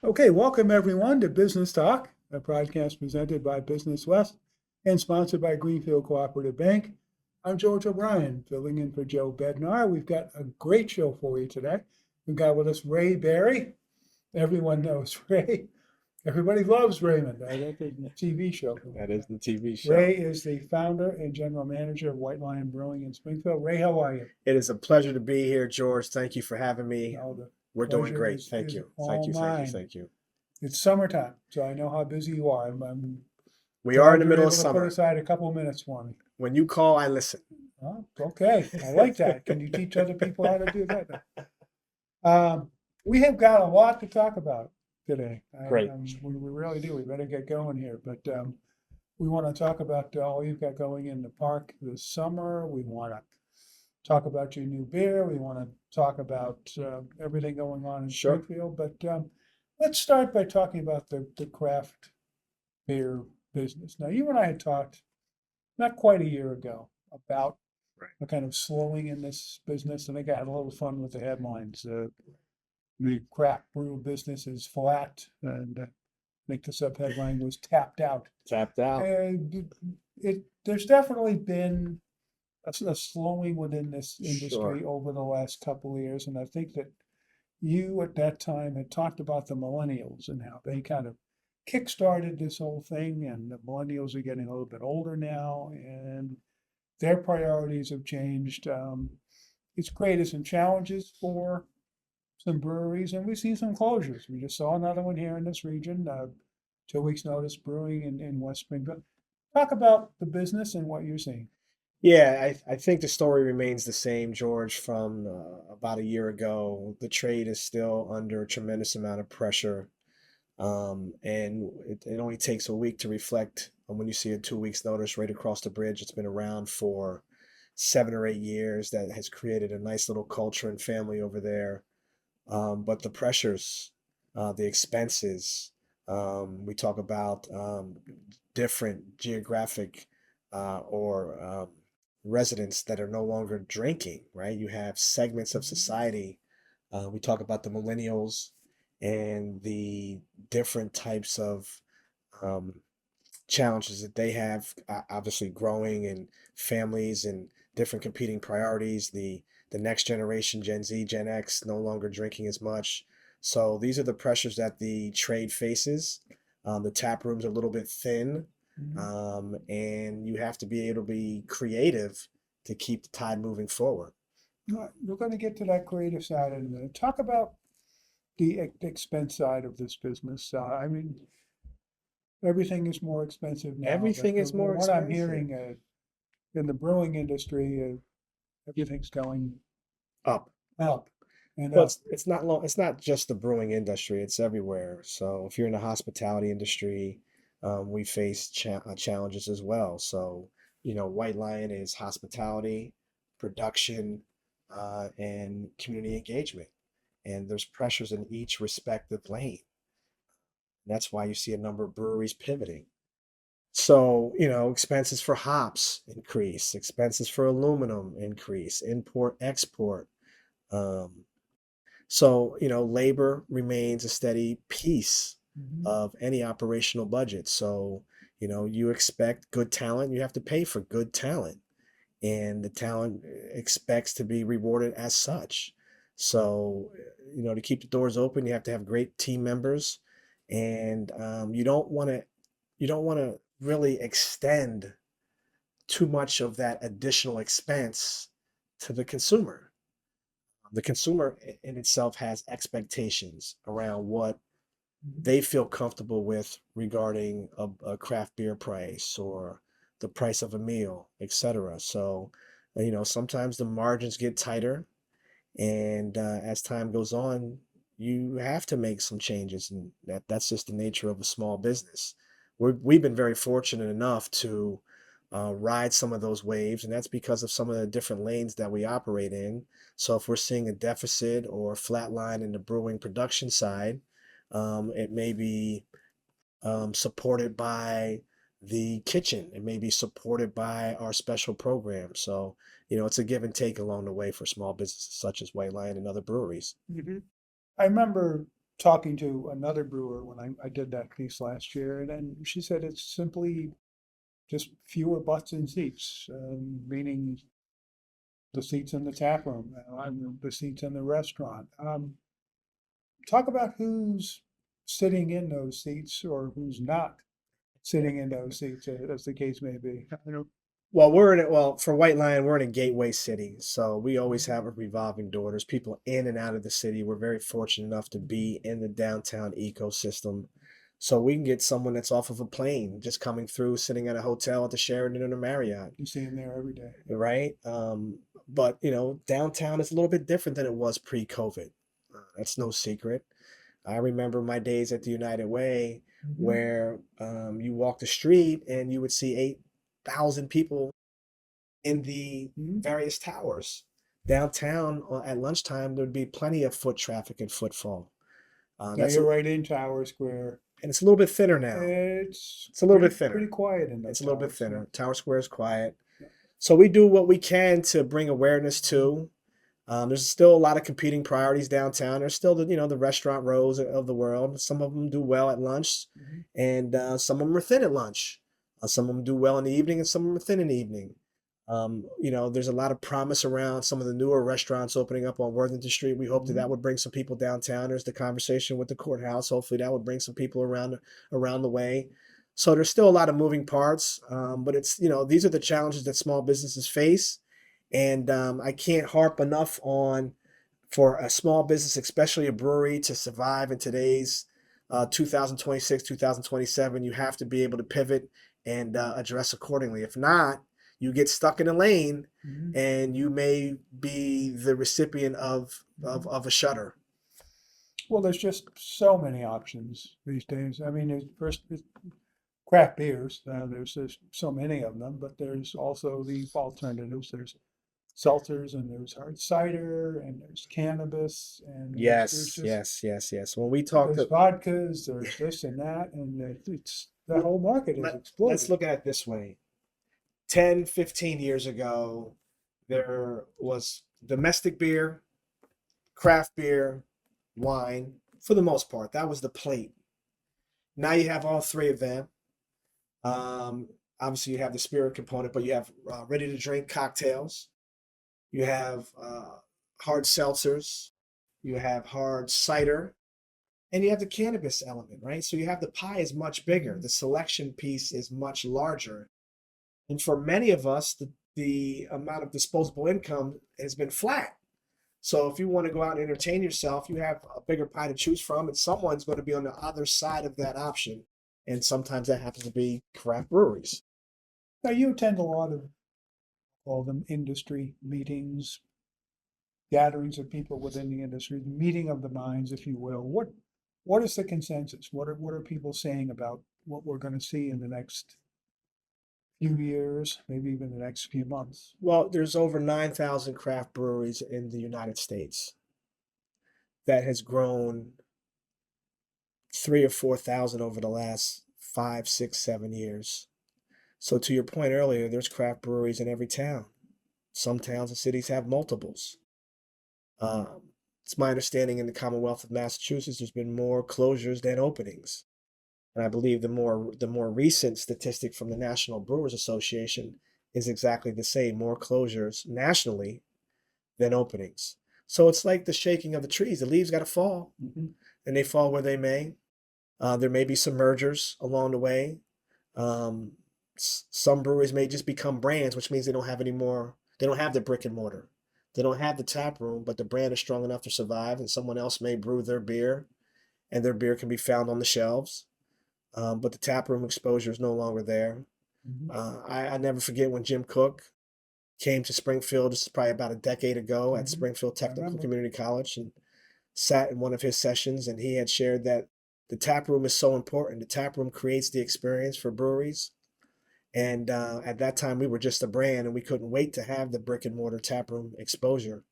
Okay, welcome everyone to Business Talk, a podcast presented by Business West and sponsored by Greenfield Cooperative Bank. I'm George O'Brien, filling in for Joe Bednar. We've got a great show for you today. We've got with us Ray Barry. Everyone knows Ray. Everybody loves Raymond. That's a TV show. That is the TV show. Ray is the founder and general manager of White Lion Brewing in Springfield. Ray, how are you? It is a pleasure to be here, George. Thank you for having me. Oh, the We're doing pleasure great. is, Thank is you. all Thank you. Thank you. mine. Thank you. It's summertime, so I know how busy you are. I'm We are in glad the you're middle of able to put summer. aside a couple of minutes for me. When you call, I listen. Oh, okay, I like that. Can you teach other people how to do that? We have got a lot to talk about today. Great. We really do. We better get going here. But we want to talk about all you've got going in the park this summer. We want to talk about your new beer. We want to talk about everything going on in Sure. Springfield. But let's start by talking about the craft beer business. Now, you and I had talked not quite a year ago about Right. a kind of slowing in this business. I think I had a little fun with the headlines. The craft brew business is flat, and I think the subheadline was tapped out. Tapped out. And there's definitely been a slowing within this industry Sure. over the last couple of years, and I think that you at that time had talked about the millennials and how they kind of kickstarted this whole thing, and the millennials are getting a little bit older now, and their priorities have changed. It's created some challenges for some breweries, and we see some closures. We just saw another one here in this region, 2 weeks notice brewing in West Springfield. Talk about the business and what you're seeing. Yeah, I think the story remains the same, George, from about a year ago. The trade is still under a tremendous amount of pressure. And it only takes a week to reflect on when you see a 2 weeks notice right across the bridge. It's been around for 7 or 8 years. That has created a nice little culture and family over there. But the pressures, the expenses, we talk about different geographic or residents that are no longer drinking, right? You have segments of society. We talk about the millennials and the different types of um, challenges that they have, obviously growing and families and different competing priorities. The next generation, Gen Z, Gen X, no longer drinking as much. So these are the pressures that the trade faces. The tap room's a little bit thin, Mhm. and you have to be able to be creative to keep the tide moving forward. We're going to get to that creative side in a minute. Talk about the expense side of this business. I mean, everything is more expensive now, but Everything is more what I'm expensive. hearing in the brewing industry, everything's going Up. up and Well, up. it's not just the brewing industry, it's everywhere. So if you're in the hospitality industry, we face challenges as well. So, White Lion is hospitality, production, and community engagement. And there's pressures in each respective lane. That's why you see a number of breweries pivoting. So, expenses for hops increase, expenses for aluminum increase, import, export. Um, So, labor remains a steady piece Mhm. of any operational budget. So, you expect good talent, you have to pay for good talent, and the talent expects to be rewarded as such. So, to keep the doors open, you have to have great team members, and you don't want to really extend too much of that additional expense to the consumer. The consumer in itself has expectations around what Mhm. they feel comfortable with regarding a craft beer price or the price of a meal, etc. So, sometimes the margins get tighter, and as time goes on, you have to make some changes, and that's just the nature of a small business. We've been very fortunate enough to ride some of those waves, and that's because of some of the different lanes that we operate in. So if we're seeing a deficit or flat line in the brewing production side, it may be supported by the kitchen. It may be supported by our special program. So, it's a give and take along the way for small businesses such as White Lion and other breweries. Mhm. I remember talking to another brewer when I did that piece last year, and then she said it's simply just fewer butts in seats, meaning the seats in the tap room, and the seats in the restaurant. Talk about who's sitting in those seats or who's not sitting in those seats, as the case may be. I don't Well, for White Lion, we're in a gateway city, so we always have a revolving door. There's people in and out of the city. We're very fortunate enough to be in the downtown ecosystem. So we can get someone that's off of a plane just coming through, sitting at a hotel at the Sheraton or the Marriott, You see them there every day. right? But downtown is a little bit different than it was pre-COVID. That's no secret. I remember my days at the United Way Mhm. where you walk the street and you would see 8,000 people in the Mhm. various towers. Downtown at lunchtime, there'd be plenty of foot traffic and footfall. Now That's you're right in Tower Square. and it's a little bit thinner now. It's It's a little bit pretty thinner. quiet in It's that a little bit Tower thinner. Square. Tower Square is quiet. Yeah. So we do what we can to bring awareness to. There's still a lot of competing priorities downtown. There's still the restaurant rows of the world. Some of them do well at lunch, Mhm. and some of them are thin at lunch. Some of them do well in the evening, and some of them are thin in the evening. There's a lot of promise around some of the newer restaurants opening up on Worthington Street. We hope that Mhm. that would bring some people downtown. There's the conversation with the courthouse. Hopefully, that would bring some people around the way. So there's still a lot of moving parts, but these are the challenges that small businesses face, and I can't harp enough on for a small business, especially a brewery, to survive in today's 2026, 2027. You have to be able to pivot and address accordingly. If not, you get stuck in a lane Mhm. and you may be the recipient of Mhm. a shutter. Well, there's just so many options these days. I mean, it's craft beers. There's so many of them, but there's also the alternatives. There's seltzers and there's hard cider and there's cannabis and there's Yes, just yes, yes, yes. When we talked, there's vodkas, there's this and that, and it's the whole market has let's exploded. look at it this way. 10, 15 years ago, there was domestic beer, craft beer, wine, for the most part. That was the plate. Now you have all three of them. Um, Obviously, you have the spirit component, but you have ready to drink cocktails. You have hard seltzers. You have hard cider. And you have the cannabis element, right? So you have the pie is much bigger. Mhm. The selection piece is much larger. And for many of us, the amount of disposable income has been flat. So if you want to go out and entertain yourself, you have a bigger pie to choose from, and someone's going to be on the other side of that option. And sometimes that happens to be craft breweries. Now you attend a lot of all them industry meetings, gatherings of people within the industry, meeting of the minds, if you will. What is the consensus? What are people saying about what we're going to see in the next few years, maybe even the next few months? Well, there's over 9,000 craft breweries in the United States. That has grown 3 or 4,000 over the last 5, 6, 7 years. So to your point earlier, there's craft breweries in every town. Some towns and cities have multiples. It's my understanding in the Commonwealth of Massachusetts, there's been more closures than openings. And I believe the more recent statistic from the National Brewers Association is exactly the same, more closures nationally than openings. So it's like the shaking of the trees. The leaves got to fall, Mhm. and they fall where they may. There may be some mergers along the way. Um, some breweries may just become brands, which means they don't have any more. They don't have the brick and mortar. They don't have the tap room, but the brand is strong enough to survive, and someone else may brew their beer, and their beer can be found on the shelves. But the tap room exposure is no longer there. Mhm. I never forget when Jim Cook came to Springfield. This is probably about a decade ago at Mhm. Springfield I Technical remember. Community College, and sat in one of his sessions, and he had shared that the tap room is so important. The tap room creates the experience for breweries. And at that time, we were just a brand, and we couldn't wait to have the brick and mortar tap room exposure.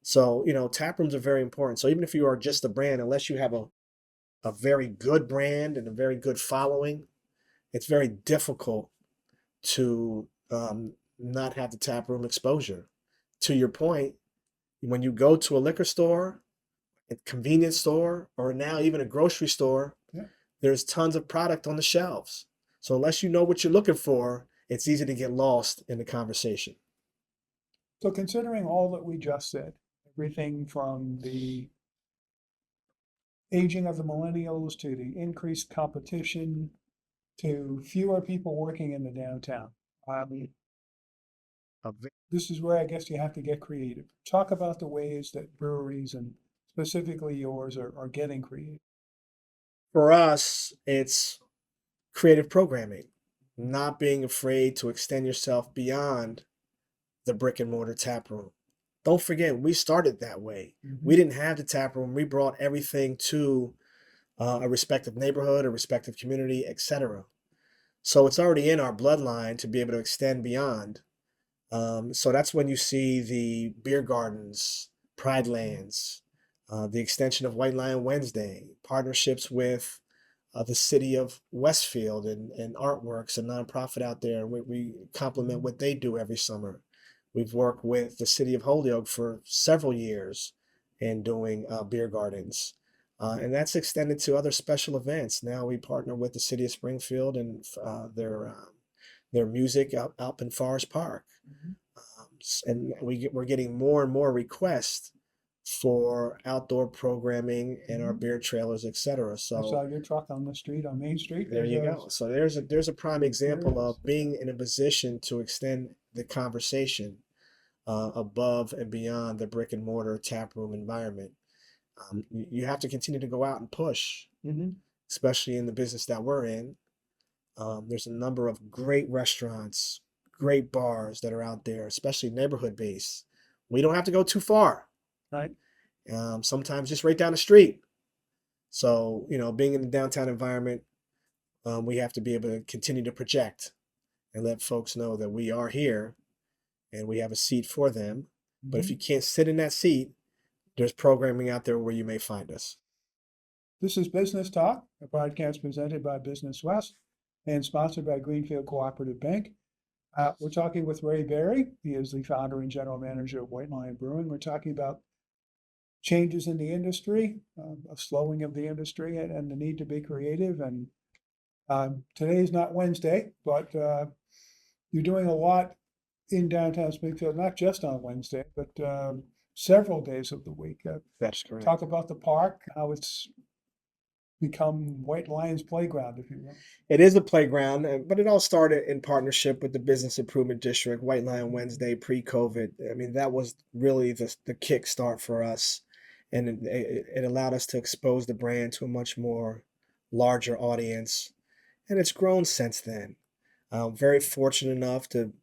So, tap rooms are very important. So even if you are just a brand, unless you have a very good brand and a very good following, it's very difficult to not have the tap room exposure. To your point, when you go to a liquor store, a convenience store or now even a grocery store, Yeah. there's tons of product on the shelves. So unless you know what you're looking for, it's easy to get lost in the conversation. So considering all that we just said, everything from the aging of the millennials to the increased competition to fewer people working in the downtown. A ve- This is where I guess you have to get creative. Talk about the ways that breweries and specifically yours are getting creative. For us, it's creative programming, not being afraid to extend yourself beyond the brick and mortar tap room. Don't forget, we started that way. Mhm. We didn't have the tap room. We brought everything to a respective neighborhood, a respective community, etc. So it's already in our bloodline to be able to extend beyond. So that's when you see the beer gardens, Pride Lands, the extension of White Lion Wednesday, partnerships with the city of Westfield and Artworks, a nonprofit out there. We complement what they do every summer. We've worked with the city of Holyoke for several years in doing beer gardens. And that's extended to other special events. Now we partner with the city of Springfield and their music up in Forest Park. Mhm. And we're getting more and more requests for outdoor programming and our Mhm. beer trailers, etc. I So saw your truck on the street on Main Street. there There's you a go. So there's a prime there example it is. of being in a position to extend the conversation above and beyond the brick and mortar tap room environment. You have to continue to go out and push, Mhm. especially in the business that we're in. There's a number of great restaurants, great bars that are out there, especially neighborhood based. We don't have to go too far. Right. Sometimes just right down the street. So, being in the downtown environment, we have to be able to continue to project and let folks know that we are here and we have a seat for them. But if Mhm. you can't sit in that seat, there's programming out there where you may find us. This is Business Talk, a podcast presented by Business West and sponsored by Greenfield Cooperative Bank. We're talking with Ray Berry. He is the founder and general manager of White Lion Brewing. We're talking about changes in the industry, a slowing of the industry, and the need to be creative. And today is not Wednesday, but you're doing a lot in downtown Springfield, not just on Wednesday, but several days of the week. That's Talk correct. about the park, how it's become White Lions Playground, if you will. It is a playground, but it all started in partnership with the Business Improvement District, White Lion Wednesday pre-COVID. I mean, that was really the kickstart for us. And it allowed us to expose the brand to a much more larger audience. And it's grown since then. I'm very fortunate enough to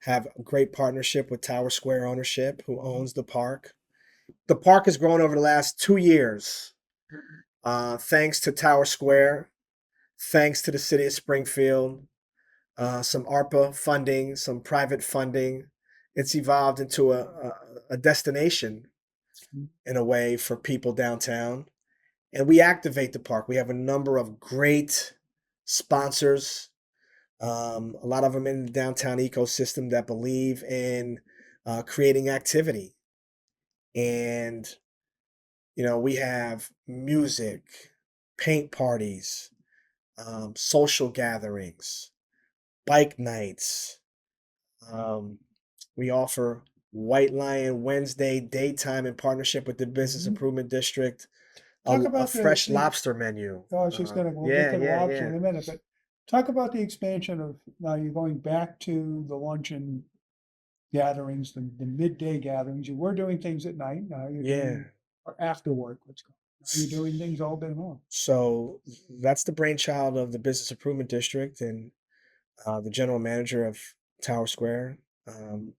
have a great partnership with Tower Square Ownership, who owns the park. The park has grown over the last 2 years, thanks to Tower Square, thanks to the city of Springfield, some ARPA funding, some private funding. It's evolved into a destination in a way for people downtown. And we activate the park. We have a number of great sponsors, a lot of them in the downtown ecosystem that believe in creating activity. And, we have music, paint parties, social gatherings, bike nights. Um, we offer White Lion Wednesday daytime in partnership with the Business Mhm. Improvement District, Talk a about fresh the lobster menu. I was just gonna, we'll get Yeah, to the yeah, lobster yeah. in a minute, but talk about the expansion of, now you're going back to the luncheon gatherings, the midday gatherings. You were doing things at night, now you're Yeah. doing, or after work, let's go. Now you're doing things all day long. So that's the brainchild of the Business Improvement District and the general manager of Tower Square. Um,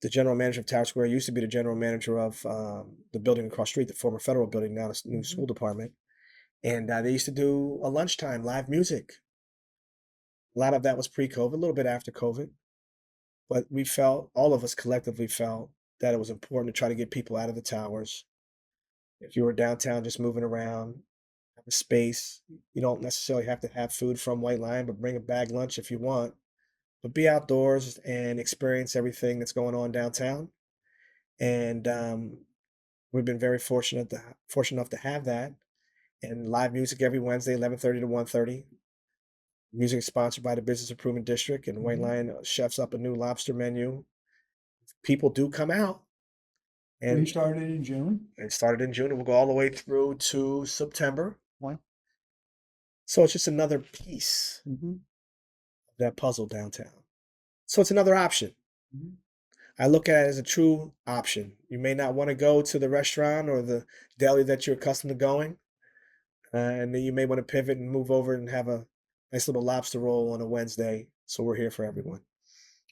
the general manager of Tower Square used to be the general manager of the building across the street, the former federal building, now the new Mhm. school department. And they used to do a lunchtime live music. A lot of that was pre-COVID, a little bit after COVID. But we felt, all of us collectively felt, that it was important to try to get people out of the towers. If you were downtown just moving around, have a space, you don't necessarily have to have food from White Lion, but bring a bag lunch if you want. But be outdoors and experience everything that's going on downtown. And We've been very fortunate enough to have that, and live music every Wednesday, 11:30 to 1:30. Music is sponsored by the Business Improvement District, and White Mhm. Lion chefs up a new lobster menu. People do come out, We and started in June. it started in June and will go all the way through to September. Wow. So it's just another piece Mhm. of that puzzle downtown. So it's another option. Mhm. I look at it as a true option. You may not want to go to the restaurant or the deli that you're accustomed to going, and then you may want to pivot and move over and have a nice little lobster roll on a Wednesday. So we're here for everyone.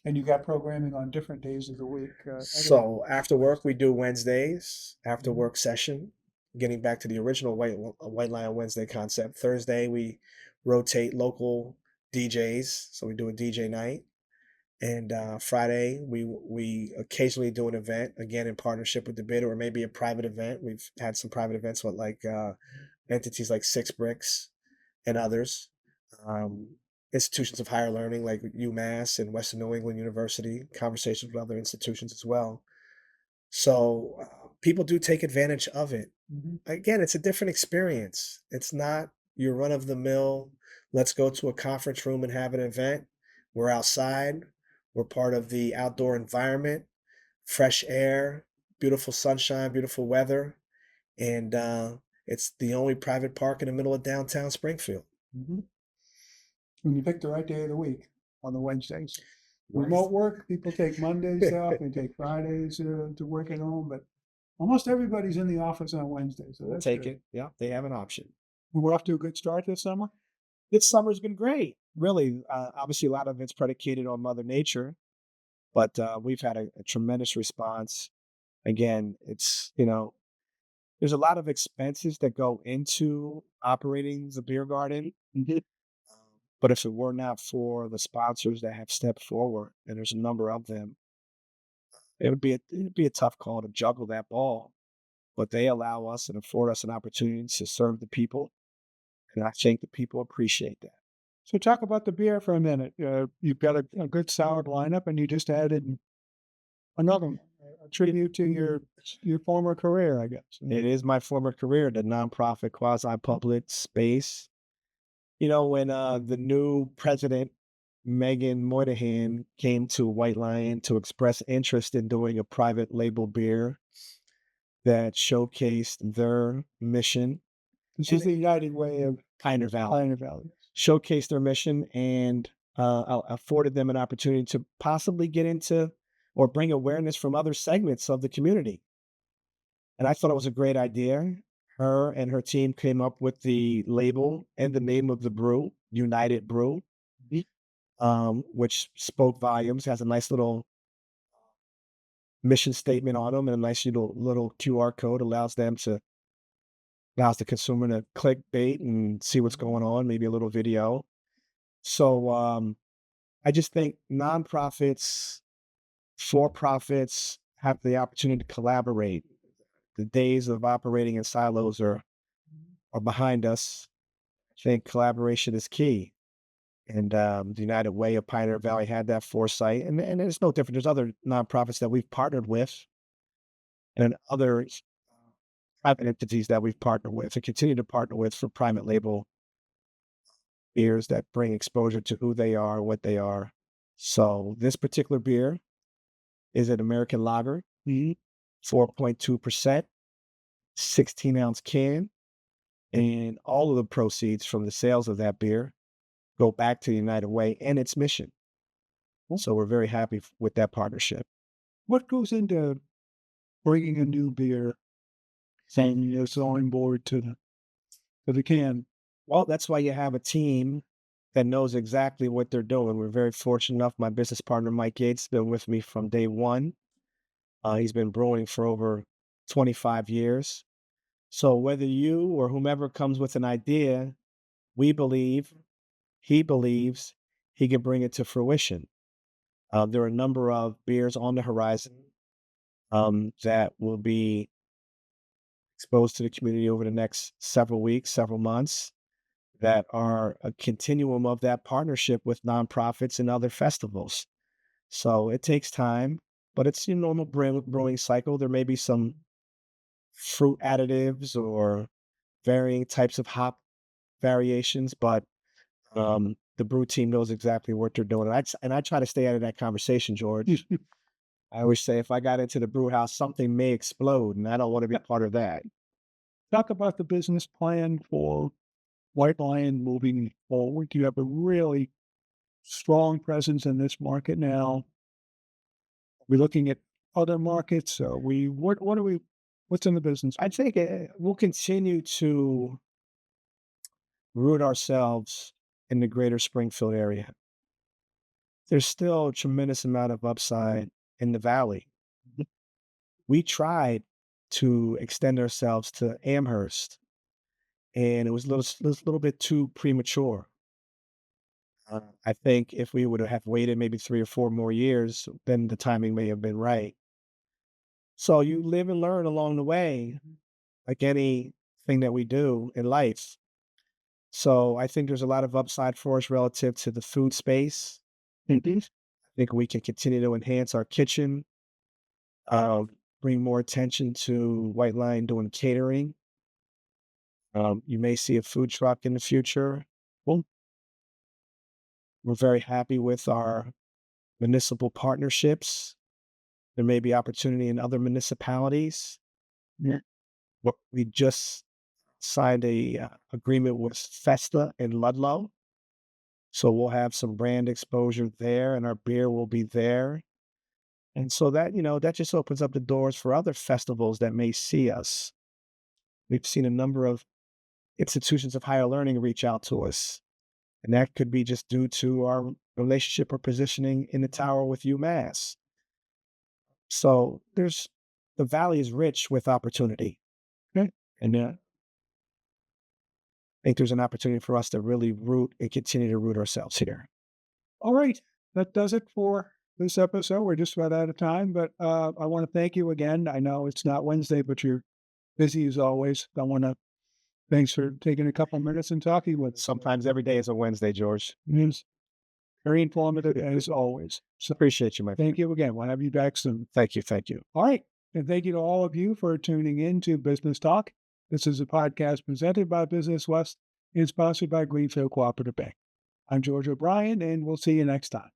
And you got programming on different days of the week, other than So after work, we do Wednesdays, after Mhm. work session, getting back to the original White Lion Wednesday concept. Thursday, we rotate local DJs. So we do a DJ night. And Friday, we occasionally do an event, again, in partnership with the bidder, or maybe a private event. We've had some private events with like entities like Six Bricks and others. Um, Institutions of higher learning like UMass and Western New England University, conversations with other institutions as well. So people do take advantage of it. Mhm. Again, it's a different experience. It's not your run of the mill, let's go to a conference room and have an event. We're outside, we're part of the outdoor environment, fresh air, beautiful sunshine, beautiful weather. And it's the only private park in the middle of downtown Springfield. Mhm. When you pick the right day of the week on the Wednesdays. Right. Remote work, people take Mondays off, they take Fridays to work at home, but almost everybody's in the office on Wednesday, so We'll that's take good. it. Yeah, they have an option. We're off to a good start this summer. This summer's been great. Really, obviously, a lot of it's predicated on Mother Nature, but we've had a tremendous response. Again, there's a lot of expenses that go into operating the beer garden. Mhm. But if it were not for the sponsors that have stepped forward, and there's a number of them, it'd be a tough call to juggle that ball. But they allow us and afford us an opportunity to serve the people, and I think the people appreciate that. So talk about the beer for a minute. You've got a good solid lineup, and you just added another one, a tribute to your former career, I guess. It is my former career, the nonprofit quasi-public space. When the new president, Megan Moynihan, came to White Lion to express interest in doing a private label beer that showcased their mission, This is and the United Way of Pioneer Valley Pioneer Valley. showcased their mission and afforded them an opportunity to possibly get into or bring awareness from other segments of the community. And I thought it was a great idea. Her and her team came up with the label and the name of the brew, United Brew, which spoke volumes, has a nice little mission statement on them and a nice little QR code allows the consumer to click bait and see what's going on, maybe a little video. So I just think nonprofits, for profits have the opportunity to collaborate. The days of operating in silos are behind us. I think collaboration is key. And the United Way of Pioneer Valley had that foresight. And it's no different. There's other nonprofits that we've partnered with and other private entities that we've partnered with and continue to partner with for private label beers that bring exposure to who they are, what they are. So this particular beer is an American lager, 4.2%, 16-ounce can. And all of the proceeds from the sales of that beer go back to the United Way and its mission. So we're very happy with that partnership. What goes into bringing a new beer, saying it's on board to the can? Well, that's why you have a team that knows exactly what they're doing. We're very fortunate enough. My business partner, Mike Yates, has been with me from day one. He's been brewing for over 25 years. So whether you or whomever comes with an idea, we believe, he believes he can bring it to fruition. There are a number of beers on the horizon that will be exposed to the community over the next several weeks, several months, that are a continuum of that partnership with nonprofits and other festivals. So it takes time, but it's your normal brewing cycle. There may be some fruit additives or varying types of hop variations, but the brew team knows exactly what they're doing. And I try to stay out of that conversation, George. I always say if I got into the brew house, something may explode, and I don't want to be a part of that. Talk about the business plan for White Lion moving forward. You have a really strong presence in this market now. We're looking at other markets. What are we, what's in the business? I think we'll continue to root ourselves in the greater Springfield area. There's still a tremendous amount of upside in the valley. We tried to extend ourselves to Amherst, and it was a little bit too premature. I think if we would have waited maybe 3 or 4 more years, then the timing may have been right. So you live and learn along the way, like anything that we do in life. So I think there's a lot of upside for us relative to the food space. Mhm. I think we can continue to enhance our kitchen, um, bring more attention to White Line doing catering. You may see a food truck in the future. Well, we're very happy with our municipal partnerships. There may be opportunity in other municipalities. Yeah. We just signed a agreement with Festa in Ludlow, so we'll have some brand exposure there, and our beer will be there. And so that that just opens up the doors for other festivals that may see us. We've seen a number of institutions of higher learning reach out to us, and that could be just due to our relationship or positioning in the tower with UMass. So the valley is rich with opportunity. Okay. And I think there's an opportunity for us to really root and continue to root ourselves here. All right. That does it for this episode. We're just about out of time, but I want to thank you again. I know it's not Wednesday, but you're busy as always. I want to thanks for taking a couple minutes and talking with us. Sometimes every day is a Wednesday, George. It is very informative as always. So Appreciate you, my friend. thank you again. We'll have you back soon. Thank you. Thank you. All right. And thank you to all of you for tuning in to Business Talk. This is a podcast presented by Business West and sponsored by Greenfield Cooperative Bank. I'm George O'Brien, and we'll see you next time.